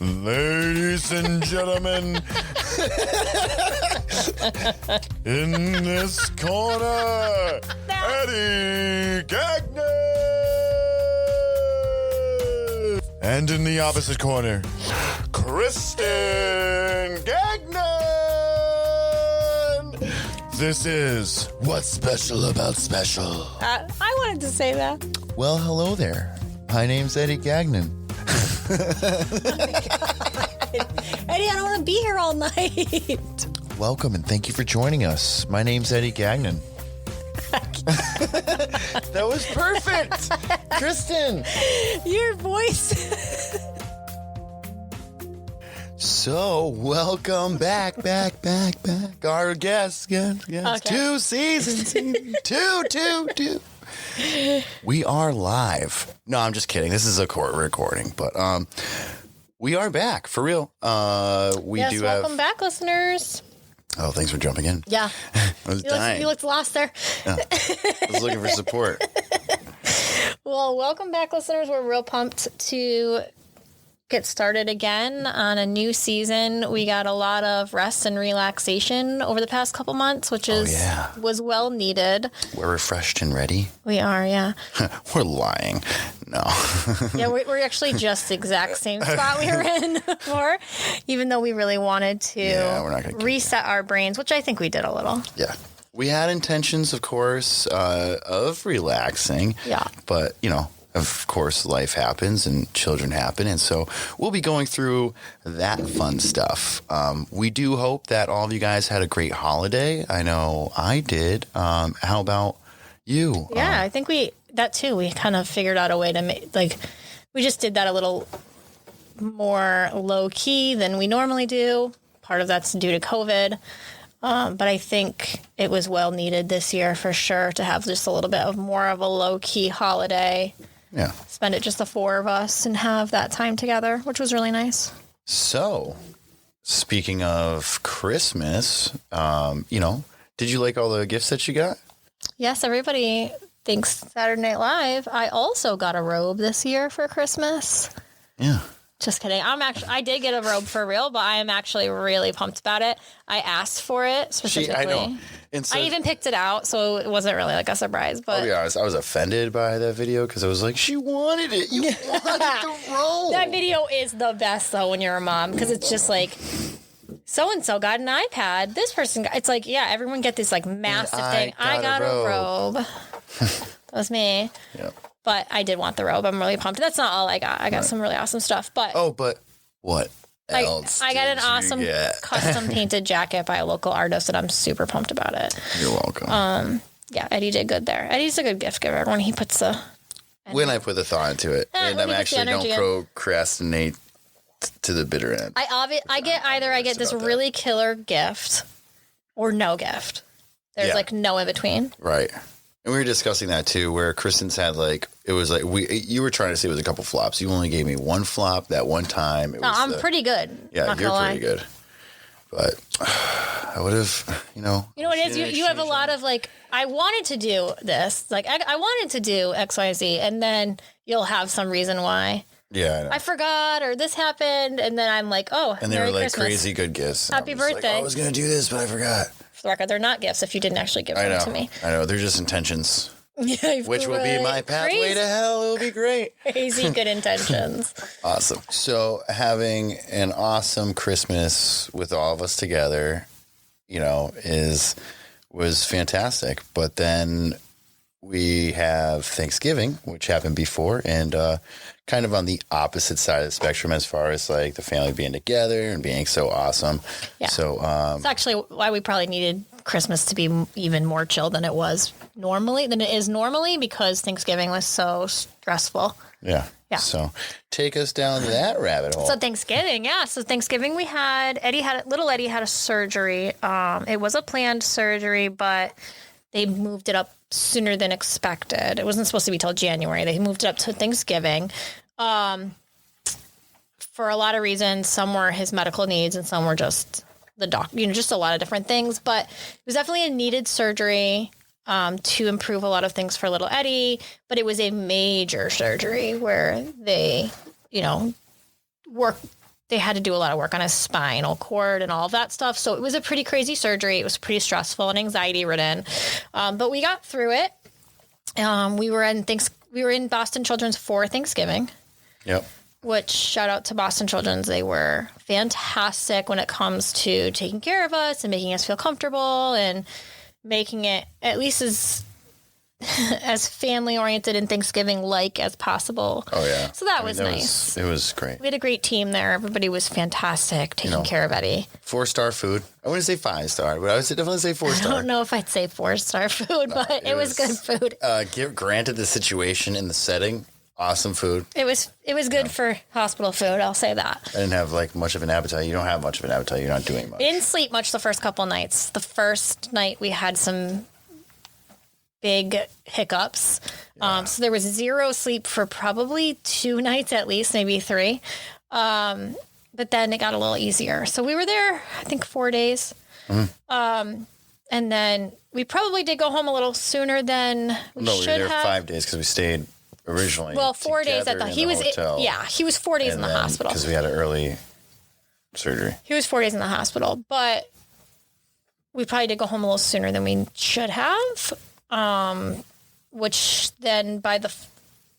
Ladies and gentlemen, in this corner, Eddie Gagnon! And in the opposite corner, Kristen Gagnon! This is What's Special About Special. I wanted to say that. Well, hello there. My name's Eddie Gagnon. Eddie, I don't want to be here all night. Welcome and thank you for joining us. My name's Eddie Gagnon. That was perfect. Kristen. Your voice. So, welcome back. Our guest. Okay. 2 seasons. Two. We are live. No, I'm just kidding. This is a court recording, but we are back for real. Welcome back, listeners. Oh, thanks for jumping in. Yeah. I was dying. You looked lost there. Yeah. I was looking for support. Well, welcome back, listeners. We're real pumped to get started again on a new season. We got a lot of rest and relaxation over the past couple months, which was well needed. We're refreshed and ready. We are, yeah. We're lying. No. Yeah, we're actually just the exact same spot we were in before, even though we really wanted to we're not gonna reset our brains, which I think we did a little. Yeah. We had intentions, of course, of relaxing. Yeah. But, of course, life happens and children happen. And so we'll be going through that fun stuff. We do hope that all of you guys had a great holiday. I know I did. How about you? Yeah, I think we kind of figured out a way to make, we just did that a little more low key than we normally do. Part of that's due to COVID. But I think it was well needed this year for sure to have just a little bit of more of a low key holiday. Yeah. Spend it just the four of us and have that time together, which was really nice. So, speaking of Christmas, did you like all the gifts that you got? Yes, everybody thinks Saturday Night Live. I also got a robe this year for Christmas. Yeah. Just kidding. I did get a robe for real, but I am actually really pumped about it. I asked for it specifically. I know. I even picked it out, so it wasn't really like a surprise. But I'll be honest, I was offended by that video because I was like, she wanted it. You wanted the robe. That video is the best, though, when you're a mom, because it's just like, so-and-so got an iPad. This person got, it's like, yeah, everyone get this like massive thing. I got a robe. That was me. Yep. But I did want the robe. I'm really pumped. That's not all I got. I got some really awesome stuff. But but what else? I got an awesome custom painted jacket by a local artist, and I'm super pumped about it. You're welcome. Yeah, Eddie did good there. Eddie's a good gift giver when he puts when I put the thought into it, and I'm actually don't procrastinate to the bitter end. I get this really killer gift or no gift. There's like no in between. Right. And we were discussing that too, where Kristen's had you were trying to say it was a couple flops. You only gave me one flop that one time. I'm pretty good. Yeah, you're pretty good. But I would have, You know what it is? You have a lot of I wanted to do this. I wanted to do X, Y, Z, and then you'll have some reason why. Yeah, I know. I forgot or this happened, and then I'm like, oh, and they Merry were Christmas. Crazy good gifts. Happy birthday. I was going to do this, but I forgot. For the record, they're not gifts if you didn't actually give them to me. I know. They're just intentions. Yeah, which will be my pathway to hell. It'll be great. Crazy good intentions. Awesome. So having an awesome Christmas with all of us together, was fantastic. But then we have Thanksgiving, which happened before, and kind of on the opposite side of the spectrum as far as the family being together and being so awesome. Yeah. So it's actually why we probably needed Christmas to be even more chill than it is normally because Thanksgiving was so stressful. Yeah. Yeah. So take us down that rabbit hole. So Thanksgiving we had little Eddie had a surgery. It was a planned surgery, but they moved it up sooner than expected. It wasn't supposed to be till January. They moved it up to Thanksgiving. For a lot of reasons. Some were his medical needs and some were just the just a lot of different things. But it was definitely a needed surgery to improve a lot of things for little Eddie. But it was a major surgery where they, work they had to do a lot of work on his spinal cord and all of that stuff. So it was a pretty crazy surgery. It was pretty stressful and anxiety ridden. But we got through it. We were in Boston Children's for Thanksgiving. Yep. Which, shout out to Boston Children's. They were fantastic when it comes to taking care of us and making us feel comfortable and making it at least as family oriented and Thanksgiving like as possible. Oh yeah. So that was nice. It was great. We had a great team there. Everybody was fantastic taking care of Eddie. 4-star food. I wouldn't say 5-star, but I would definitely say 4-star. I don't know if I'd say 4-star food, but it was good food. Granted the situation and the setting, awesome food. It was good for hospital food. I'll say that. I didn't have like much of an appetite. You don't have much of an appetite. You're not doing much. We didn't sleep much the first couple nights. The first night we had some big hiccups. So there was 0 sleep for probably 2 nights at least, maybe 3. But then it got a little easier. So we were there, I think 4 days. And then we probably did go home a little sooner than we should have. We were there 5 days because we stayed originally. Well, 4 days at the hotel. He was 4 days in the hospital because we had an early surgery. He was 4 days in the hospital, but we probably did go home a little sooner than we should have. Which then by the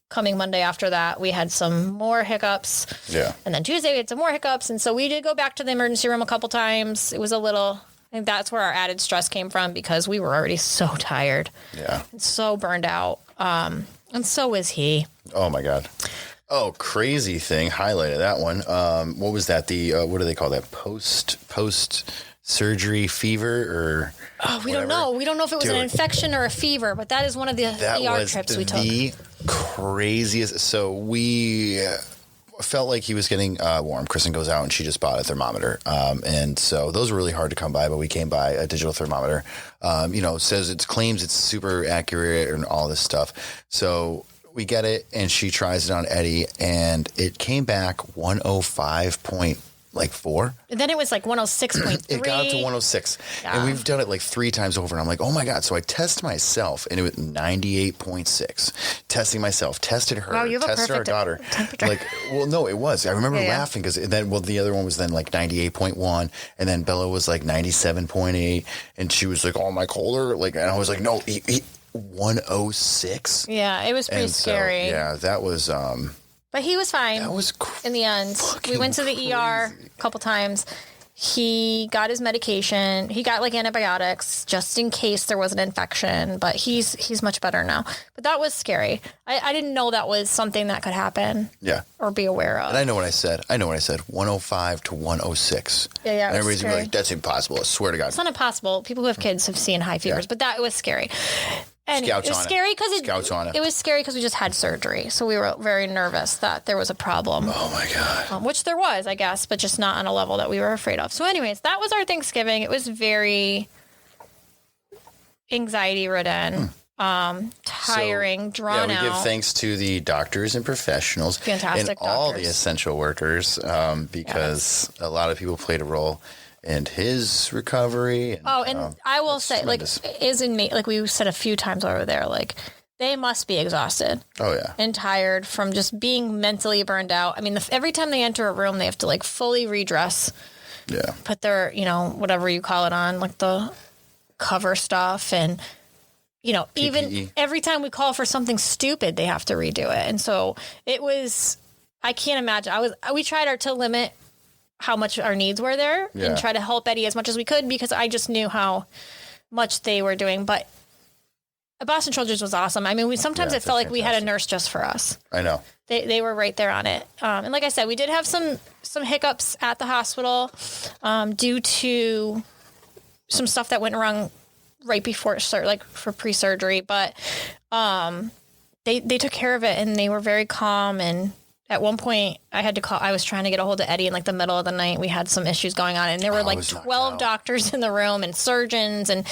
coming Monday after that, we had some more hiccups. Yeah. And then Tuesday we had some more hiccups, and so we did go back to the emergency room a couple times. It was a little. I think that's where our added stress came from because we were already so tired. Yeah. And so burned out. And so was he. Oh, my God. Oh, crazy thing. Highlighted that one. What was that? What do they call that? Post-surgery fever or we don't know. We don't know if it was an infection or a fever, but that is one of the ER trips we took. That was the craziest. So we felt like he was getting warm. Kristen goes out and she just bought a thermometer. And so those were really hard to come by, but we came by a digital thermometer. Claims it's super accurate and all this stuff. So we get it and she tries it on Eddie and it came back 105.4. And then it was like 106.3. It got up to 106. Yeah. And we've done it like 3 times over. And I'm like, oh my God. So I test myself and it was 98.6. Testing myself, tested her, wow, you have tested our daughter. Temperature. No, it was. I remember laughing because the other one was then like 98.1. And then Bella was like 97.8. And she was like, oh, am I colder? And I was like, no, 106. Yeah, it was pretty scary. Yeah, that was. But he was fine. That was in the end. We went to the ER a couple times. He got his medication. He got like antibiotics just in case there was an infection. But he's much better now. But that was scary. I didn't know that was something that could happen. Yeah. Or be aware of. And I know what I said. 105 to 106. Yeah. And everybody's gonna be like, that's impossible. I swear to God. It's not impossible. People who have kids have seen high fevers, but that was scary. And it was scary because it was scary because we just had surgery, so we were very nervous that there was a problem. Oh my God! Which there was, I guess, but just not on a level that we were afraid of. So, anyways, that was our Thanksgiving. It was very anxiety-ridden, tiring, drawn out. We give thanks to the doctors and professionals, fantastic, and all the essential workers, because a lot of people played a role. And his recovery. And I will say, tremendous. Like we said a few times over there, like they must be exhausted. Oh yeah, and tired from just being mentally burned out. I mean, every time they enter a room, they have to like fully redress. Yeah, put their whatever you call it on, like the cover stuff, and PPE. Even every time we call for something stupid, they have to redo it. And so it was. I can't imagine. We tried to limit how much our needs were there and try to help Eddie as much as we could because I just knew how much they were doing. But Boston Children's was awesome. I mean, sometimes it felt like we had a nurse just for us. I know. They were right there on it. And like I said, we did have some hiccups at the hospital due to some stuff that went wrong right before for pre-surgery. But they took care of it and they were very calm. And at one point, I had to call. I was trying to get a hold of Eddie in like the middle of the night. We had some issues going on, and there were like 12 doctors in the room and surgeons, and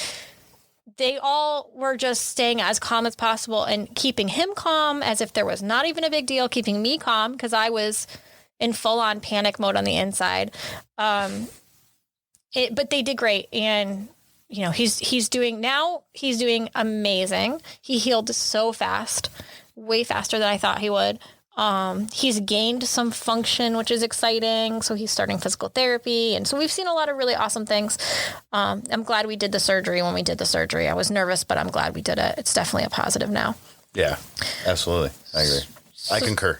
they all were just staying as calm as possible and keeping him calm as if there was not even a big deal, keeping me calm because I was in full-on panic mode on the inside. But they did great, and he's doing amazing. He healed so fast, way faster than I thought he would. He's gained some function, which is exciting. So he's starting physical therapy. And so we've seen a lot of really awesome things. I'm glad we did the surgery when we did the surgery. I was nervous, but I'm glad we did it. It's definitely a positive now. Yeah, absolutely. I agree. I concur.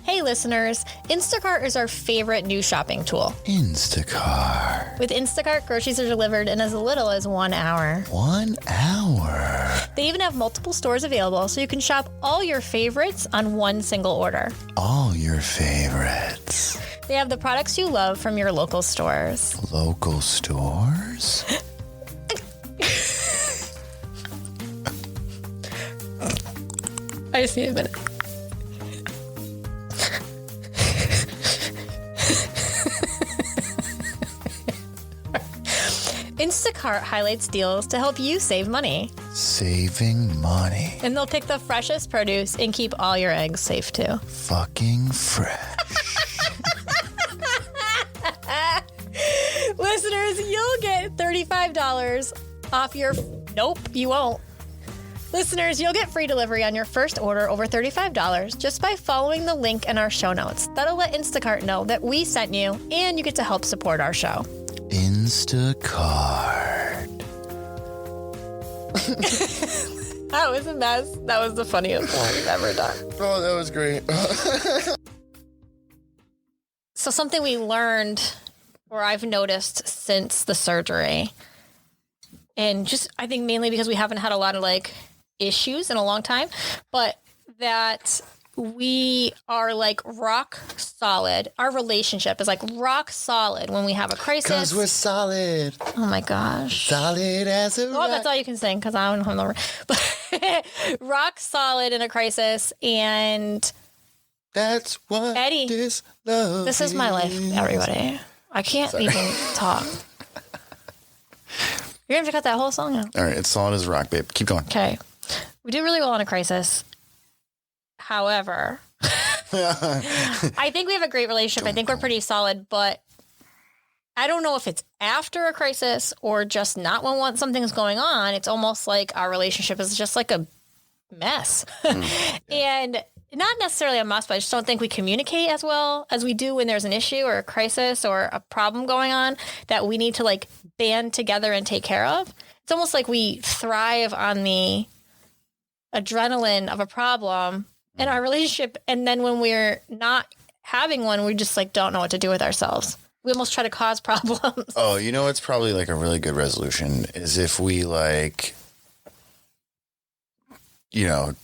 Hey, listeners. Instacart is our favorite new shopping tool. Instacart. With Instacart, groceries are delivered in as little as 1 hour. 1 hour. They even have multiple stores available, so you can shop all your favorites on one single order. All your favorites. They have the products you love from your local stores. Local stores? I just need a minute. Instacart highlights deals to help you save money. Saving money. And they'll pick the freshest produce and keep all your eggs safe too. Fucking fresh. Listeners, you'll get $35 off your... Nope, you won't. Listeners, you'll get free delivery on your first order over $35 just by following the link in our show notes. That'll let Instacart know that we sent you, and you get to help support our show. Instacart. That was a mess. That was the funniest one we've ever done. Oh, that was great. So something we learned, or I've noticed since the surgery, and just I think mainly because we haven't had a lot of like issues in a long time, but that we are like rock solid. Our relationship is like rock solid when we have a crisis. Because we're solid. Oh my gosh. Solid as a rock. That's all you can sing because I don't know. But rock solid in a crisis. And that's what Eddie, this love this is my life, everybody. I can't even talk. You're going to have to cut that whole song out. All right. It's solid as a rock, babe. Keep going. Okay. We do really well in a crisis. However, I think we have a great relationship. I think we're pretty solid, but I don't know if it's after a crisis or just not when something's going on. It's almost like our relationship is just like a mess. And not necessarily a mess, but I just don't think we communicate as well as we do when there's an issue or a crisis or a problem going on that we need to like band together and take care of. It's almost like we thrive on the adrenaline of a problem in our relationship, and then when we're not having one, we just like don't know what to do with ourselves. We almost try to cause problems. Oh, you know, it's probably like a really good resolution is if we like, you know,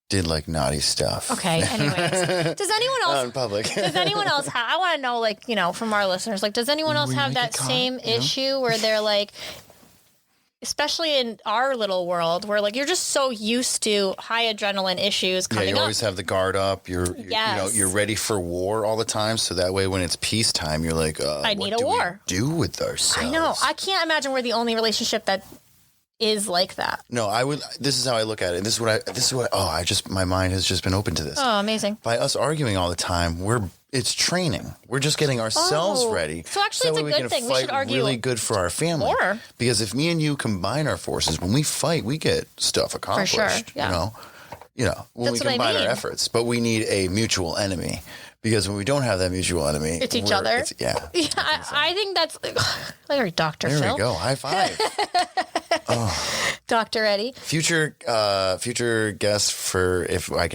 did like naughty stuff. Okay. Anyways, does anyone else Not in public? Does anyone else have? I want to know, like, you know, from our listeners, like, does anyone else have that same issue where they're like, especially in our little world, where like you're just so used to high adrenaline issues coming up. You always have the guard up. You're you know, you're ready for war all the time. So that way, when it's peacetime, you're like, I need a war. We do with ourselves? I know. I can't imagine we're the only relationship that is like that. No, I would. This is how I look at it. This is what. Oh, my mind has just been open to this. Oh, amazing. By us arguing all the time, it's training. We're just getting ourselves ready. So actually, it's a good thing. We should argue really good for our family. More. Because if me and you combine our forces, when we fight, we get stuff accomplished. For sure. Yeah. You know, when we combine our efforts. But we need a mutual enemy. Because when we don't have that mutual enemy, it's each other. Yeah. I think that's like Dr. Phil. There we go. High five. Dr. Eddie. Future guest for if I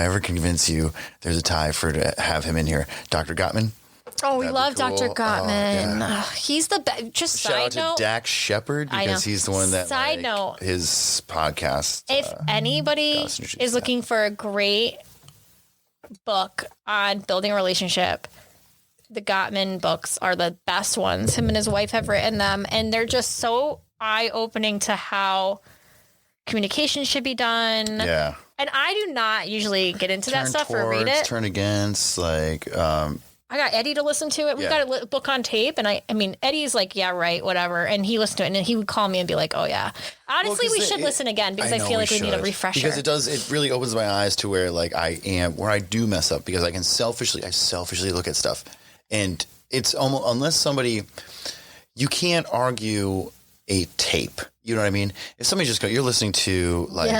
ever convince you there's a tie to have him in here. Dr. Gottman. Oh, we love cool. Dr. Gottman. Yeah. He's the best. Just shout out to Dax Shepard because he's the one that side note his podcast. If anybody is looking for a great book on building a relationship, the Gottman books are the best ones. Him and his wife have written them, and they're just so eye-opening to how communication should be done. Yeah. And I do not usually get into that stuff or read it. Turn against, like... I got Eddie to listen to it. We've got a book on tape, and I mean, Eddie's like, yeah, right, whatever. And he listened to it, and he would call me and be like, oh, yeah. Honestly, we should listen again because I feel like we need a refresher. Because it really opens my eyes to where, like, where I do mess up because I selfishly look at stuff. And it's almost, unless somebody, you can't argue a tape. You know what I mean? If somebody just you're listening to like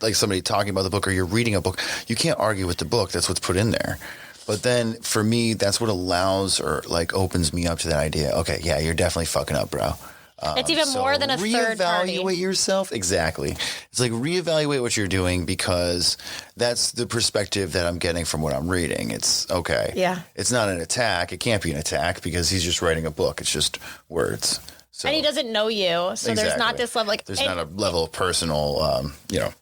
like somebody talking about the book, or you're reading a book, you can't argue with the book. That's what's put in there. But then for me, that's what allows or like opens me up to that idea. Okay, yeah, you're definitely fucking up, bro. It's even more than a third party. Reevaluate yourself. Exactly. It's like reevaluate what you're doing, because that's the perspective that I'm getting from what I'm reading. It's okay. Yeah. It's not an attack. It can't be an attack because he's just writing a book. It's just words. So, and he doesn't know you. So there's not this level. Like, there's not a level of personal,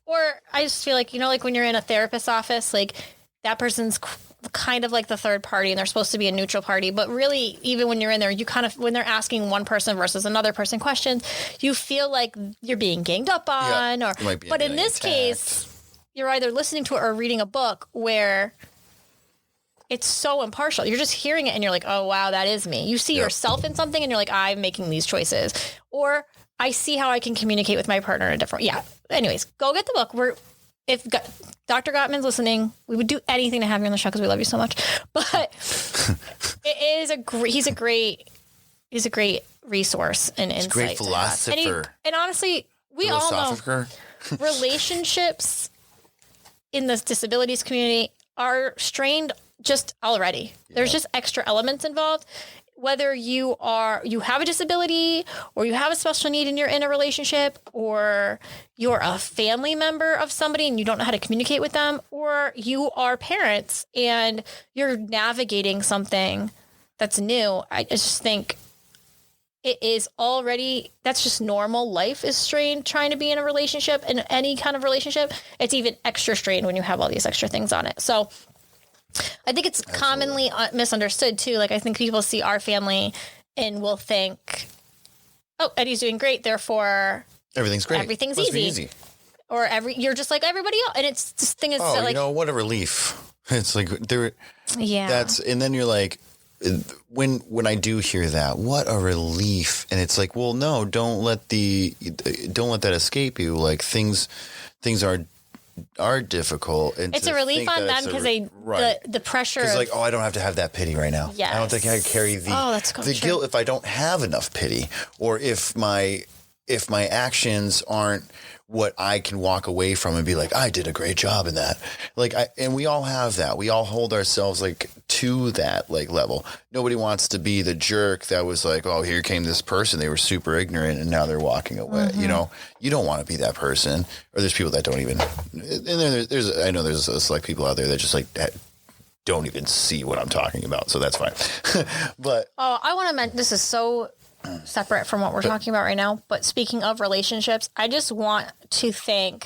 Or I just feel like, like when you're in a therapist's office, like that person's kind of like the third party and they're supposed to be a neutral party. But really, even when you're in there, you kind of, when they're asking one person versus another person questions, you feel like you're being ganged up on. But in this case, you're either listening to it or reading a book where it's so impartial. You're just hearing it and you're like, oh, wow, that is me. You see yourself in something and you're like, I'm making these choices. Or I see how I can communicate with my partner in a different. Yeah. Anyways, go get the book. If Dr. Gottman's listening, we would do anything to have you on the show because we love you so much. But it is he's a great resource and insight. Great philosopher. And honestly, we all know relationships in the disabilities community are strained just already. There's just extra elements involved. Whether you have a disability or you have a special need and you're in a relationship, or you're a family member of somebody and you don't know how to communicate with them, or you are parents and you're navigating something that's new. I just think it is already, that's just normal. Life is strained trying to be in a relationship, in any kind of relationship. It's even extra strained when you have all these extra things on it. So I think it's commonly misunderstood too. Like I think people see our family and will think, oh, Eddie's doing great, therefore everything's great. Everything's Must easy. Be easy. Or you're just like everybody else. And it's this thing is like, what a relief. It's like and then you're like, when I do hear that, what a relief. And it's like, well, no, don't let that escape you. Like things are difficult, and it's a relief on them because the pressure is like, I don't have to have that pity right now. Yes. I don't think I carry the guilt if I don't have enough pity, or if my actions aren't what I can walk away from and be like, I did a great job in that. And we all have that. We all hold ourselves like to that like level. Nobody wants to be the jerk that was like, oh, here came this person. They were super ignorant and now they're walking away. Mm-hmm. You don't want to be that person. Or there's people that don't even, and I know there's select people out there that just like don't even see what I'm talking about. So that's fine. But I want to mention, this is so separate from what we're talking about right now, but speaking of relationships, I just want to thank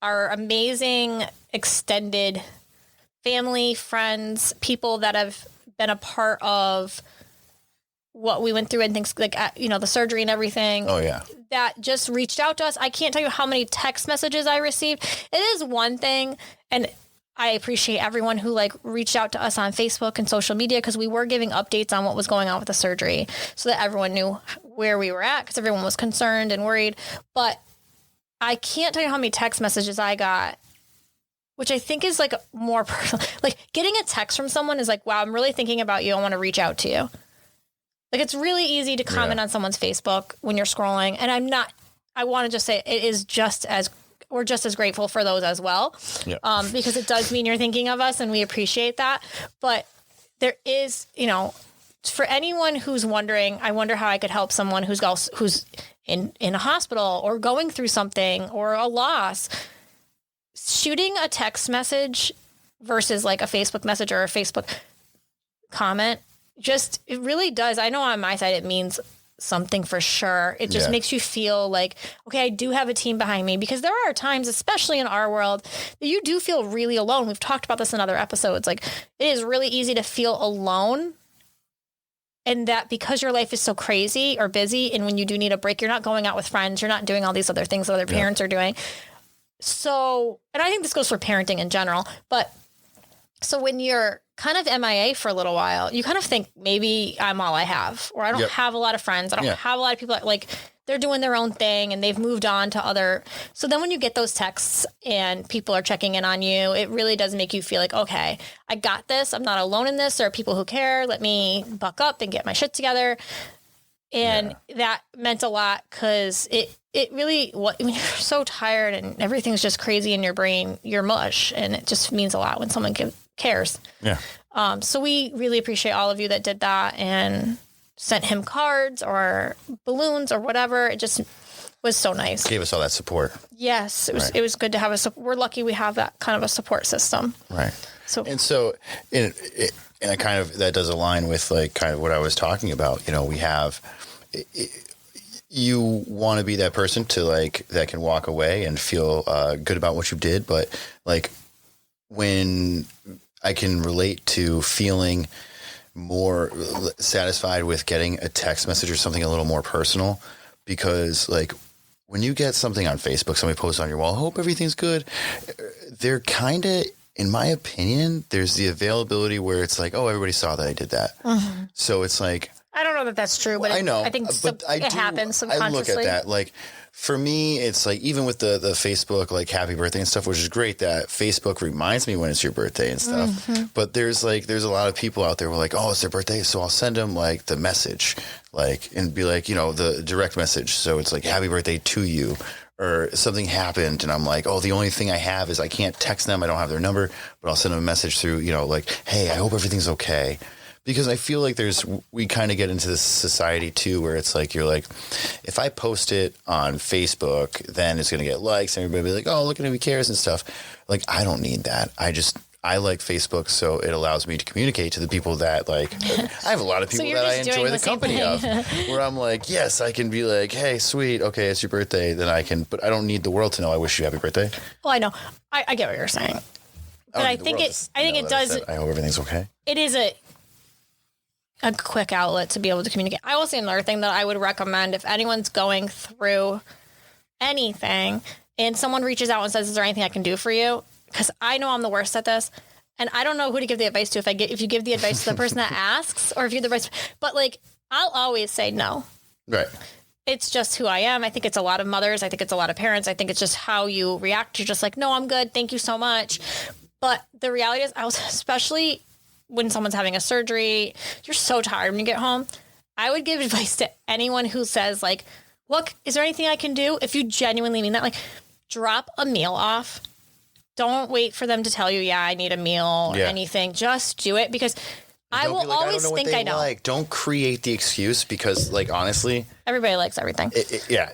our amazing extended family, friends, people that have been a part of what we went through and things like, the surgery and everything. Oh yeah. That just reached out to us. I can't tell you how many text messages I received. It is one thing, and I appreciate everyone who reached out to us on Facebook and social media, because we were giving updates on what was going on with the surgery so that everyone knew where we were at, because everyone was concerned and worried. But I can't tell you how many text messages I got, which I think is more personal. Getting a text from someone is like, wow, I'm really thinking about you. I want to reach out to you. It's really easy to comment on someone's Facebook when you're scrolling. And I want to just say it is we're just as grateful for those as well. Yep. Because it does mean you're thinking of us and we appreciate that. But there is, for anyone who's wondering, I wonder how I could help someone who's in a hospital or going through something or a loss. Shooting a text message versus a Facebook message or a Facebook comment, it really does. I know on my side it means something for sure. It just makes you feel like, okay, I do have a team behind me, because there are times, especially in our world, that you do feel really alone. We've talked about this in other episodes. It is really easy to feel alone, and that because your life is so crazy or busy, and when you do need a break, you're not going out with friends, you're not doing all these other things that other parents are doing. So, and I think this goes for parenting in general, but so when you're kind of MIA for a little while, you kind of think maybe I'm all I have, or I don't have a lot of friends. I don't have a lot of people that they're doing their own thing and they've moved on to other. So then when you get those texts and people are checking in on you, it really does make you feel like, okay, I got this. I'm not alone in this. There are people who care. Let me buck up and get my shit together. And that meant a lot because it really, when you're so tired and everything's just crazy in your brain, you're mush. And it just means a lot when someone cares. Yeah. So we really appreciate all of you that did that and sent him cards or balloons or whatever. It just was so nice. Gave us all that support. Yes. It was good to have we're lucky we have that kind of a support system. Right. So and I kind of, that does align with like kind of what I was talking about. You know, we have, you want to be that person to like, that can walk away and feel good about what you did. But like when I can relate to feeling more satisfied with getting a text message or something a little more personal, because like when you get something on Facebook, somebody posts on your wall, hope everything's good. They're kind of, in my opinion, there's the availability where it's like, oh, everybody saw that I did that. Mm-hmm. So it's like, I don't know that that's true, but I know. I think it happens subconsciously. I look at that. Like for me, it's like, even with the Facebook, like happy birthday and stuff, which is great that Facebook reminds me when it's your birthday and stuff. Mm-hmm. But there's a lot of people out there who are like, oh, it's their birthday. So I'll send them like the message, like, and be like, you know, the direct message. So it's like, happy birthday to you. Or something happened and I'm like, oh, the only thing I have is I can't text them. I don't have their number, but I'll send them a message through, you know, like, hey, I hope everything's okay. Because I feel like we kind of get into this society too, where it's like, you're like, if I post it on Facebook, then it's going to get likes and everybody will be like, oh, look at him, he cares and stuff. Like, I don't need that. I like Facebook, so it allows me to communicate to the people that like, I have a lot of people that I enjoy the company of, where I'm like, yes, I can be like, hey, sweet. Okay. It's your birthday. Then but I don't need the world to know I wish you happy birthday. Well, I know. I get what you're saying, but I think it does. I hope everything's okay. It is a quick outlet to be able to communicate. I will say another thing that I would recommend if anyone's going through anything and someone reaches out and says, is there anything I can do for you? Because I know I'm the worst at this, and I don't know who to give the advice to if you give the advice to the person that asks, or if you give the advice. But like, I'll always say no. Right. It's just who I am. I think it's a lot of mothers. I think it's a lot of parents. I think it's just how you react. You're just like, no, I'm good. Thank you so much. But the reality is, especially when someone's having a surgery, you're so tired when you get home. I would give advice to anyone who says like, look, is there anything I can do? If you genuinely mean that, like, drop a meal off. Don't wait for them to tell you, yeah, I need a meal or anything. Just do it, because I will always think I know. Like, don't create the excuse, because, like, honestly, everybody likes everything.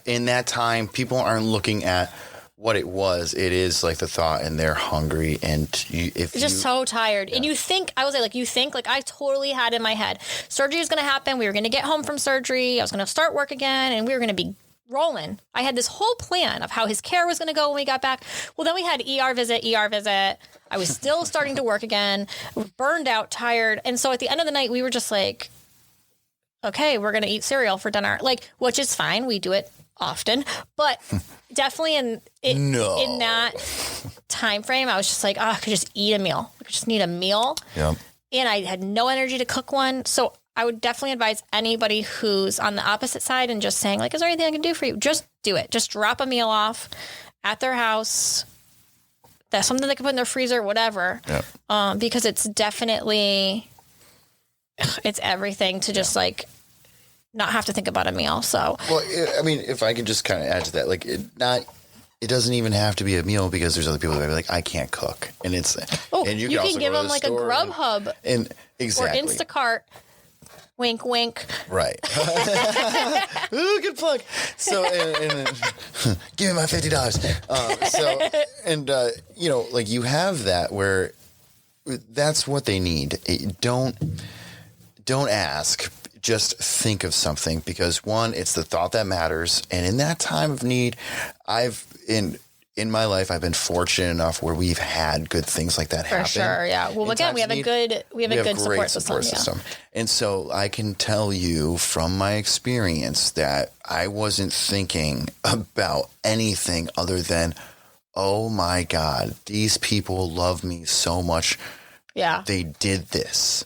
In that time, people aren't looking at what it was. It is like the thought, and they're hungry, and just so tired. And you think, I was like, I totally had in my head, surgery is going to happen. We were going to get home from surgery. I was going to start work again, and we were going to be rolling. I had this whole plan of how his care was going to go when we got back. Well, then we had ER visit. I was still starting to work again, burned out, tired. And so at the end of the night, we were just like, okay, we're going to eat cereal for dinner, like, which is fine. We do it often, but definitely in that time frame, I was just like, I could just eat a meal. I just need a meal. Yeah. And I had no energy to cook one. So I would definitely advise anybody who's on the opposite side and just saying, like, is there anything I can do for you? Just do it. Just drop a meal off at their house. That's something they can put in their freezer, whatever. Yep. Because it's definitely, it's everything to just like not have to think about a meal. So, well, I mean, if I can just kind of add to that, like, it doesn't even have to be a meal, because there's other people that are like, I can't cook, and it's and you can give them like a Grubhub and exactly, or Instacart. Wink, wink. Right. Ooh, good plug. So, and give me my $50. You know, like, you have that where that's what they need. Don't ask. Just think of something, because one, it's the thought that matters. And in that time of need, in my life, I've been fortunate enough where we've had good things like that happen. For sure, yeah. Well, again, we have a good support system. Yeah. And so I can tell you from my experience that I wasn't thinking about anything other than, oh my God, these people love me so much. Yeah. They did this.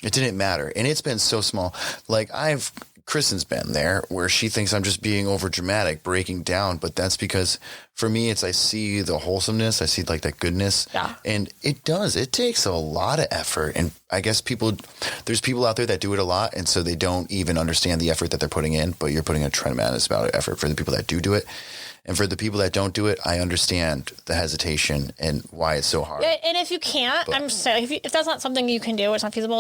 It didn't matter. And it's been so small. Like, I've Kristen's been there, where she thinks I'm just being over dramatic, breaking down. But that's because for me, I see the wholesomeness. I see like that goodness. Yeah. And it takes a lot of effort. And I guess there's people out there that do it a lot. And so they don't even understand the effort that they're putting in, but you're putting a tremendous amount of effort for the people that do it. And for the people that don't do it, I understand the hesitation and why it's so hard. And if you can't, I'm saying, if that's not something you can do, it's not feasible.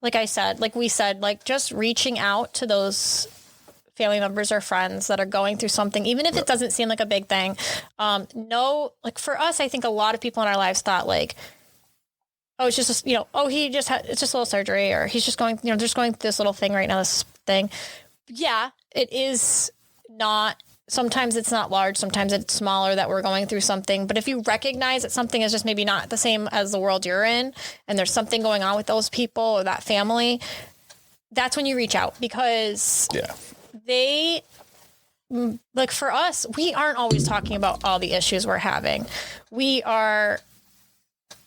Like I said, like we said, like just reaching out to those family members or friends that are going through something, even if it doesn't seem like a big thing. No, like for us, I think a lot of people in our lives thought like, oh, it's just, it's just a little surgery, or he's just going, just going through this little thing right now, this thing. Yeah, it is not. Sometimes it's not large. Sometimes it's smaller that we're going through something. But if you recognize that something is just maybe not the same as the world you're in, and there's something going on with those people or that family, that's when you reach out, because they, like for us, we aren't always talking about all the issues we're having. We are,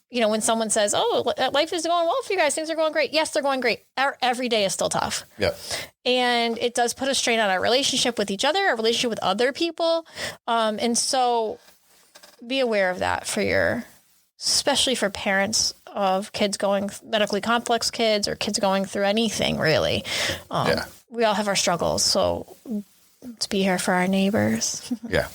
when someone says, oh, life is going well for you guys, things are going great. Yes, they're going great. Every day is still tough. Yeah. And it does put a strain on our relationship with each other, our relationship with other people. And so be aware of that especially for parents of kids going, medically complex kids, or kids going through anything really. We all have our struggles. So let's be here for our neighbors. Yeah.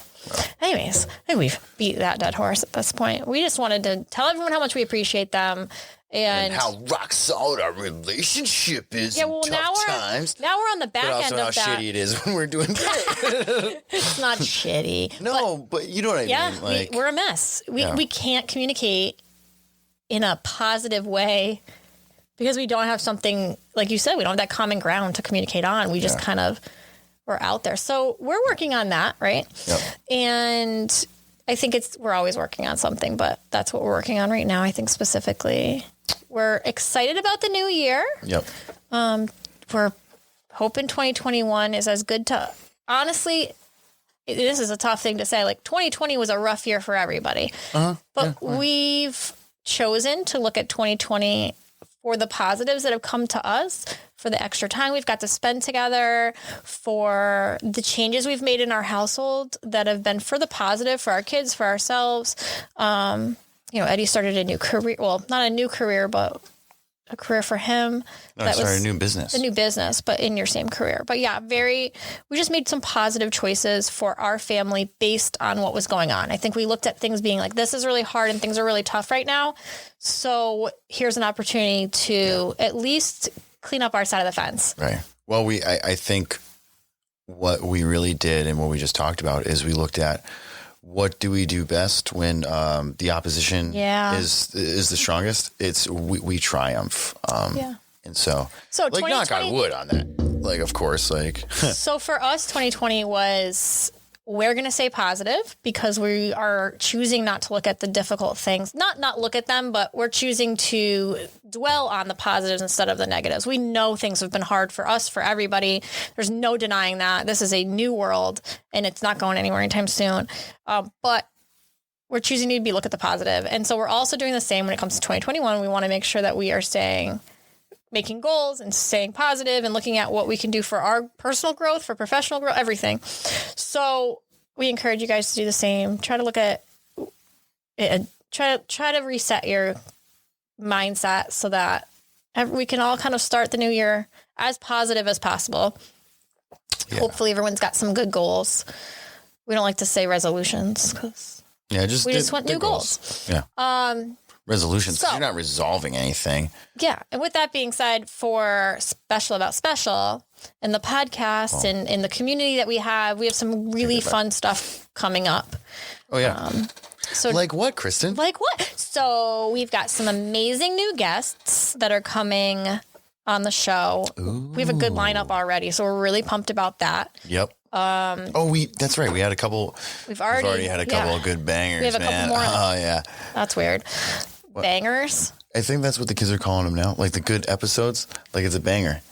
Anyways, I think we've beat that dead horse at this point. We just wanted to tell everyone how much we appreciate them and how rock solid our relationship is. Yeah, well, now we're on the back end of that. But also how shitty it is when we're doing great. It's not shitty. No, but you know what I mean. Yeah, we're a mess. We can't communicate in a positive way because we don't have something, like you said, we don't have that common ground to communicate on. We just kind of... we're out there. So we're working on that, right? Yep. And I think we're always working on something, but that's what we're working on right now. I think specifically we're excited about the new year. Yep. We're hoping 2021 is as good honestly, this is a tough thing to say. Like 2020 was a rough year for everybody, but we've chosen to look at 2020 for the positives that have come to us, for the extra time we've got to spend together, for the changes we've made in our household that have been for the positive, for our kids, for ourselves. Eddie started a new career. Well, not a new career, but a career for him. A new business. A new business, but in your same career. But yeah, we just made some positive choices for our family based on what was going on. I think we looked at things being like, this is really hard and things are really tough right now. So here's an opportunity to at least clean up our side of the fence. Right. Well, I think what we really did and what we just talked about is we looked at what do we do best when the opposition is the strongest. It's we triumph. And so like knock on wood on that. Like, of course, like. So for us, 2020 was, we're going to stay positive because we are choosing not to look at the difficult things, not look at them, but we're choosing to dwell on the positives instead of the negatives. We know things have been hard for us, for everybody. There's no denying that. This is a new world and it's not going anywhere anytime soon. But we're choosing to look at the positive. And so we're also doing the same when it comes to 2021. We want to make sure that we are making goals and staying positive and looking at what we can do for our personal growth, for professional growth, everything. So we encourage you guys to do the same. Try to look at it, try to reset your mindset so that we can all kind of start the new year as positive as possible. Yeah. Hopefully everyone's got some good goals. We don't like to say resolutions because we just want new goals. Yeah. Resolutions, because you're not resolving anything. Yeah. And with that being said, for Special About Special and the podcast and in the community that we have some really fun stuff coming up. Oh, yeah. So like what, Kristen? Like what? So we've got some amazing new guests that are coming on the show. Ooh. We have a good lineup already, so we're really pumped about that. Yep. That's right. We had a couple. We've already had a couple of good bangers. We have a couple more. Oh, yeah. That's weird. What? Bangers. I think that's what the kids are calling them now. Like the good episodes. Like it's a banger.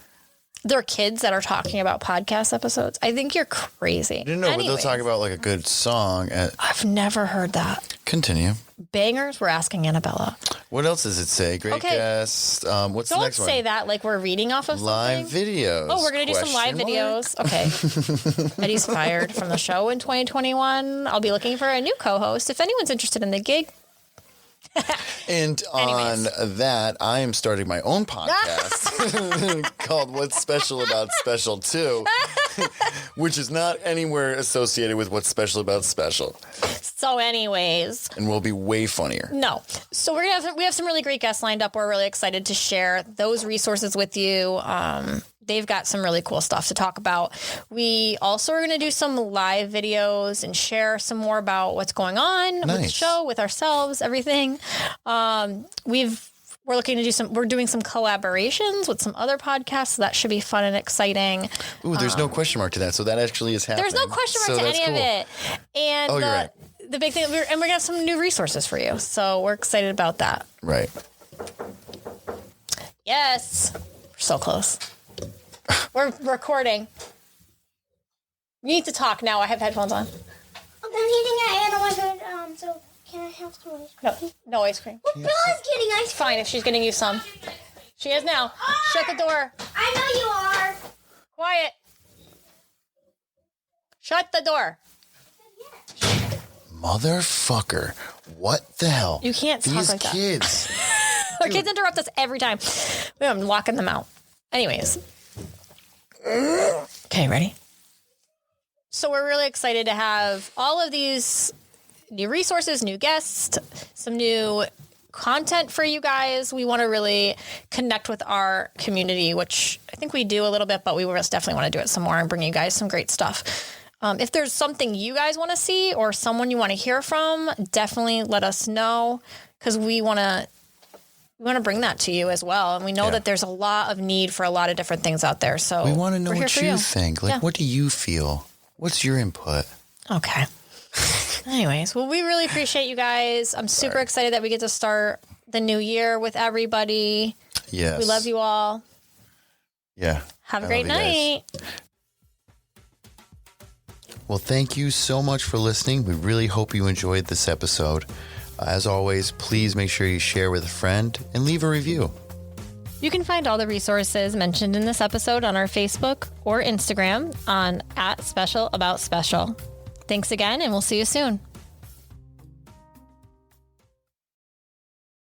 There are kids that are talking about podcast episodes. I think you're crazy. I didn't know, but they'll talk about like a good song. I've never heard that. Continue. Bangers? We're asking Annabella. What else does it say? Great guest. What's the next one? Don't say that like we're reading off of live something. videos. Oh, we're going to do some live videos. Okay. Eddie's fired from the show in 2021. I'll be looking for a new co-host. If anyone's interested in the gig. And on that, I am starting my own podcast called What's Special About Special 2, which is not anywhere associated with What's Special About Special. So anyways. And will be way funnier. No. So we have some really great guests lined up. We're really excited to share those resources with you. They've got some really cool stuff to talk about. We also are going to do some live videos and share some more about what's going on with the show, with ourselves, everything. We're doing some collaborations with some other podcasts. So that should be fun and exciting. Ooh, there's no question mark to that. So that actually is happening. There's no question mark to any of it. And you're right. The big thing, we're going to have some new resources for you. So we're excited about that. Right. Yes. We're so close. We're recording. You need to talk now. I have headphones on. I'm eating an animal food, so can I have some ice cream? No ice cream. Well, Bella's getting ice cream. Fine, if she's getting you some. She is now. Shut the door. I know you are. Quiet. Shut the door. Motherfucker. What the hell? You can't talk These like that. kids. Our kids interrupt us every time. I'm locking them out. Anyways. Okay, ready? So we're really excited to have all of these new resources, new guests, some new content for you guys. We want to really connect with our community, which I think we do a little bit, but we definitely want to do it some more and bring you guys some great stuff. If there's something you guys want to see or someone you want to hear from, definitely let us know, because we want to bring that to you as well. And we know that there's a lot of need for a lot of different things out there. So we want to know what you think. Like, what do you feel? What's your input? Okay. Anyways, well, we really appreciate you guys. I'm super excited that we get to start the new year with everybody. Yes. We love you all. Yeah. Have a great night. Well, thank you so much for listening. We really hope you enjoyed this episode. As always, please make sure you share with a friend and leave a review. You can find all the resources mentioned in this episode on our Facebook or Instagram on @SpecialAboutSpecial. Thanks again, and we'll see you soon.